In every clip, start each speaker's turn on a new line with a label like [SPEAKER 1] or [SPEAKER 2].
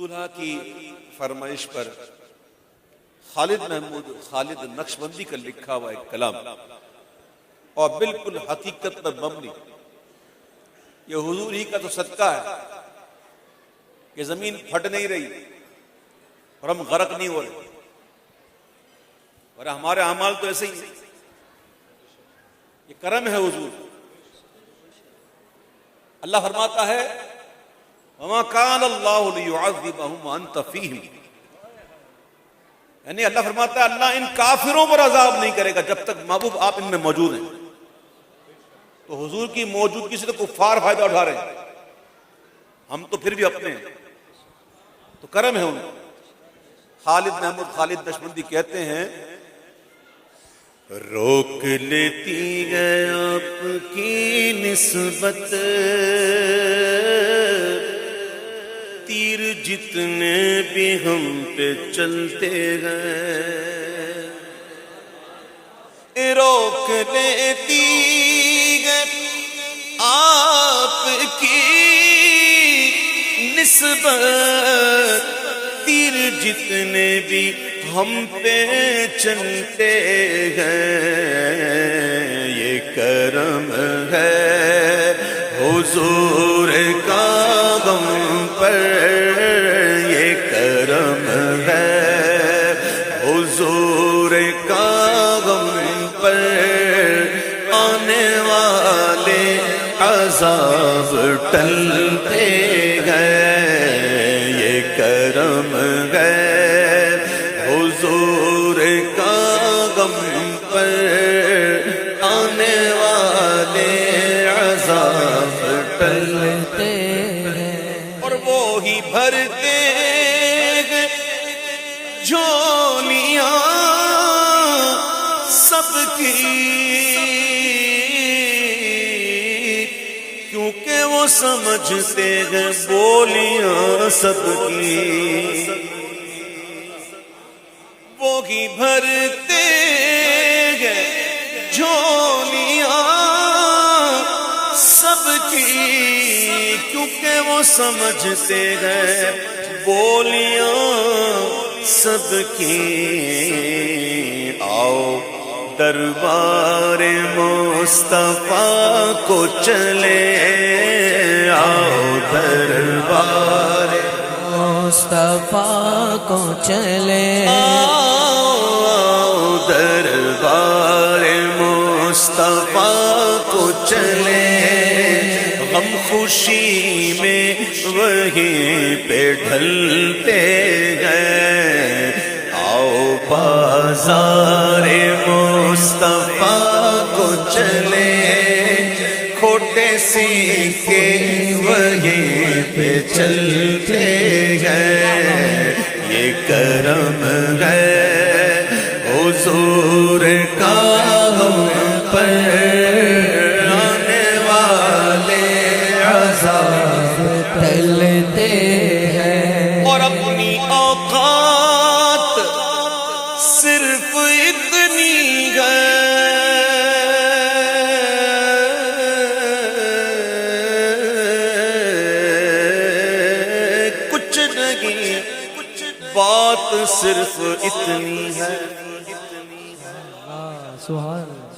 [SPEAKER 1] دولہا کی فرمائش پر خالد محمود خالد نقشبندی کا لکھا ہوا ایک کلام اور بالکل حقیقت پر مبنی، یہ حضور ہی کا تو صدقہ ہے کہ زمین پھٹ نہیں رہی اور ہم غرق نہیں ہو رہے، اور ہمارے اعمال تو ایسے ہی ہیں۔ یہ کرم ہے حضور۔ اللہ فرماتا ہے وَمَا كَانَ اللَّهُ لِيُعَذِّبَهُمْ وَأَنْتَ فِيهِمْ، یعنی اللہ فرماتا ہے اللہ ان کافروں پر عذاب نہیں کرے گا جب تک محبوب آپ ان میں موجود ہیں۔ تو حضور کی موجودگی سے تو کفار فائدہ اٹھا رہے ہیں، ہم تو پھر بھی اپنے ہیں، تو کرم ہے ان کو۔ خالد محمود خالد نقشبندی کہتے ہیں
[SPEAKER 2] روک لیتی ہے آپ کی نسبت تیر جتنے بھی ہم پہ چلتے ہیں،
[SPEAKER 3] روک لیتی ہے آپ کی نسبت
[SPEAKER 2] تیر جتنے بھی ہم پہ چلتے ہیں، یہ کرم ہے حضور کا غم پر، یہ کرم ہے حضور کا غم پر، آنے والے عذاب ٹلتے ہیں، یہ کرم ہے حضور کا غم پر، آنے والے عذاب ٹلتے ہیں،
[SPEAKER 3] اور وہی بھرتے ہیں جھولیاں سب کی،
[SPEAKER 2] کیونکہ وہ سمجھتے ہیں بولیاں سب کی،
[SPEAKER 3] وہی بھرتے ہیں جھولیاں سب کی،
[SPEAKER 2] کیونکہ وہ سمجھتے ہیں بولیاں سب کی۔ آؤ دربار مصطفیٰ کو چلے، آؤ دربار
[SPEAKER 4] مصطفیٰ کو چلے،
[SPEAKER 2] آؤ دربار مصطفیٰ کو چلے، غم خوشی میں وہیں پہ ڈھلتے ہیں، آؤ بازار مصطفیٰ کو چلے، کھوٹے سیکھے وہیں پہ چلتے ہیں، یہ کرم ہے حضور کا ہم پر، آنے والے عذاب
[SPEAKER 4] ٹلتے ہیں،
[SPEAKER 3] اور اپنی اوقات صرف اتنی ہے کچھ نہیں،
[SPEAKER 2] بات صرف اتنی ہے،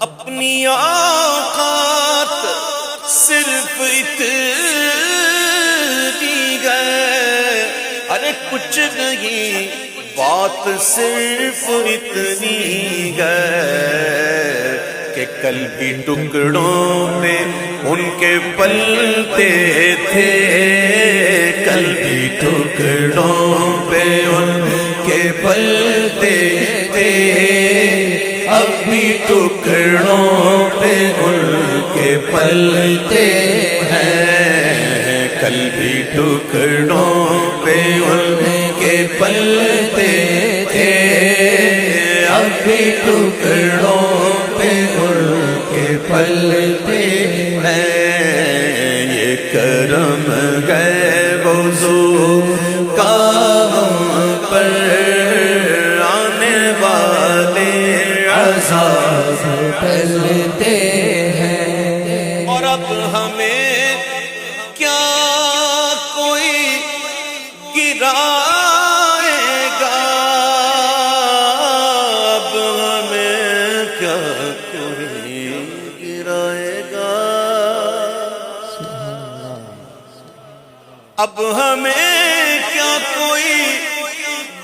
[SPEAKER 3] اپنی اوقات صرف اتنی ہے، ارے کچھ نہیں،
[SPEAKER 2] بات صرف اتنی ہے کہ کل بھی ٹکڑوں پہ ان کے پلتے تھے، کل بھی ٹکڑوں پہ ان کے پلتے تھے، اب بھی ٹکڑوں پہ ان کے پلتے ہیں، کل بھی ٹکڑوں پہ ان کے پلتے تھے، اب بھی ٹکڑوں پہ ان کے پلتے ہیں، یہ کرم ہے حضور کا ہم پر، آنے والے عذاب
[SPEAKER 4] ٹلتے ہیں،
[SPEAKER 3] اور اب ہمیں کیا کوئی گرائے گا، اب ہمیں کیا کوئی گرائے گا، اب ہمیں کیا کوئی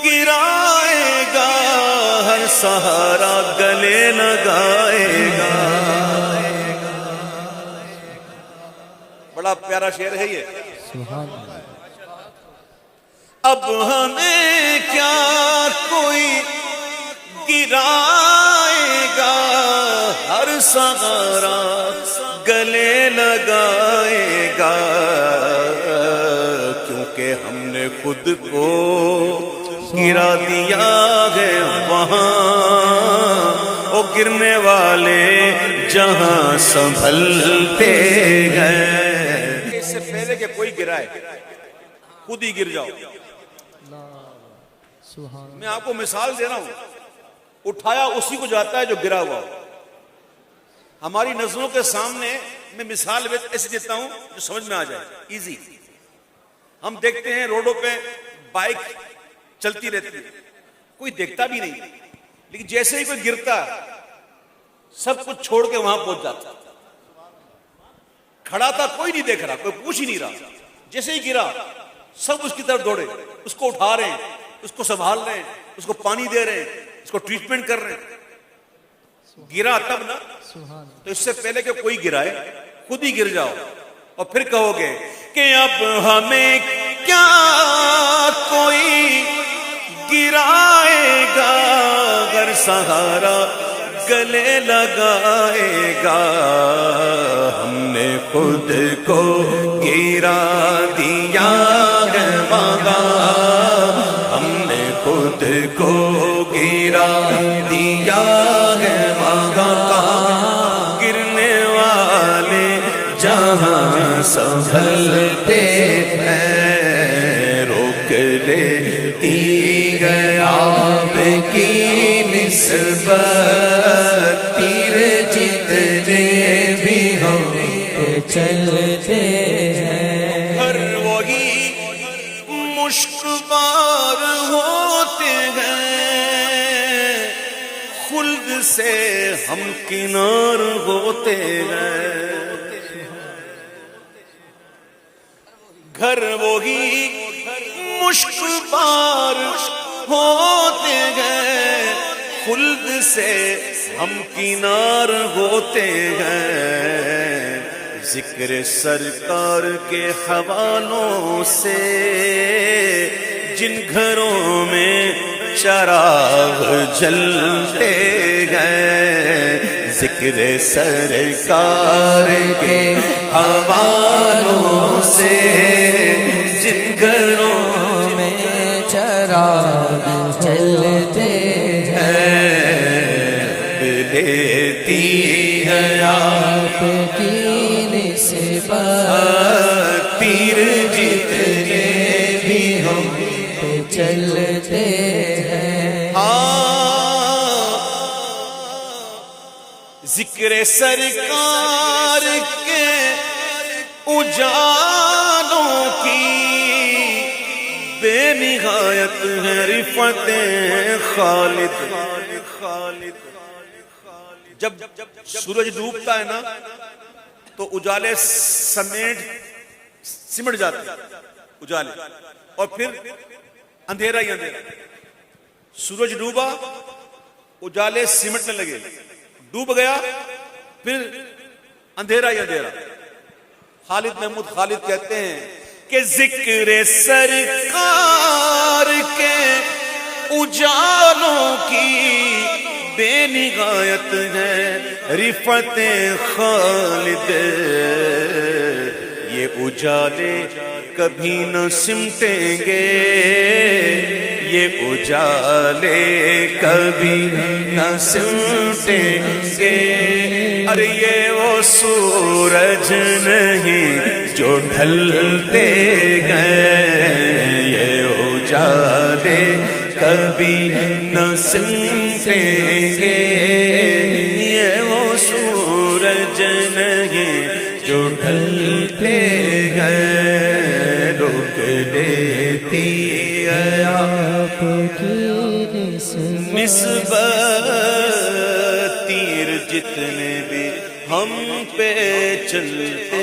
[SPEAKER 3] گرائے گا، ہر سہارا گلے لگائے گا۔
[SPEAKER 1] بڑا پیارا شعر ہے یہ۔
[SPEAKER 3] اب ہمیں کیا کوئی گرائے گا، ہر سہارا گلے لگائے گا، کیونکہ ہم نے خود کو گرا دیا ہے وہاں، وہ گرنے والے جہاں سنبھلتے ہیں۔
[SPEAKER 1] اس سے پہلے کہ کوئی گرائے خود ہی گر جاؤ۔ میں آپ کو مثال دے رہا ہوں، اٹھایا اسی کو جاتا ہے جو گرا ہوا ہو۔ ہماری نظروں کے سامنے میں مثال ایسے دیتا ہوں جو سمجھ میں آ جائے، ایزی۔ ہم دیکھتے ہیں روڈوں پہ بائک چلتی رہتی ہے، کوئی دیکھتا بھی نہیں، لیکن جیسے ہی کوئی گرتا سب کچھ چھوڑ کے وہاں پہنچ جاتا۔ کھڑا تھا کوئی نہیں دیکھ رہا، کوئی پوچھ ہی نہیں رہا، جیسے ہی گرا سب اس کی طرف دوڑے، اس کو اٹھا رہے ہیں، اس کو سنبھال رہے ہیں، اس کو پانی دے رہے ہیں، اس کو ٹریٹمنٹ کر رہے ہیں۔ گرا تب نا، تو اس سے پہلے کہ کوئی گرائے خود ہی گر جاؤ، اور پھر کہو گے
[SPEAKER 3] کہ اب ہمیں کیا کوئی گرائے گا، اگر سہارا گلے لگائے گا، ہم نے خود کو گرا دیا ہے وہاں، ہم نے خود کو گرا دیا ہے وہاں، گرنے والے جہاں سنبھلتے ہیں، روک لیتی ہے آپ کی نسبت، تیر جتنے بھی ہم
[SPEAKER 4] چلتے ہیں،
[SPEAKER 3] ہر وہی مشک بار ہوتے ہیں، خلد سے ہم کنار ہوتے ہیں، گھر وہی مشک بار ہوتے ہیں، خلد سے ہم کنار ہوتے ہیں، ذکر سرکار کے حوالوں سے جن گھروں میں چراغ جلتے ہیں، ذکر سرکار کے حوالوں سے جن گھروں
[SPEAKER 4] میں چراغ جلتے ہیں،
[SPEAKER 3] لیتی ہے آپ
[SPEAKER 4] کی نسبت،
[SPEAKER 3] تیر جتنے بھی ہم
[SPEAKER 4] چلتے ہیں،
[SPEAKER 3] ذکر سرکار کے اجالوں کی بے نہایت ہے رفعت خالد۔
[SPEAKER 1] جب سورج ڈوبتا ہے نا تو اجالے سمٹ جاتے ہیں اجالے، اور پھر اندھیرا ہی اندھیرا۔ سورج ڈوبا اجالے سمٹنے لگے، ڈوب گیا پھر اندھیرا ہی اندھیرا۔ خالد محمود خالد کہتے ہیں
[SPEAKER 3] کہ ذکر سرکار کے اجالوں کی بے نہایت ہے رفعت خالد، یہ اجالے کبھی نہ سمٹیں گے، یہ اجالے کبھی نہ سمٹیں گے، ارے یہ وہ سورج نہیں جو ڈھلتے گئے، یہ اجالے کبھی نہ سمٹیں گے، یہ وہ سورج نہیں جو ڈھلتے گئے، روک دیتی
[SPEAKER 4] آپ کی
[SPEAKER 3] نسبت تیر جتنے بھی ہم پہ چلتے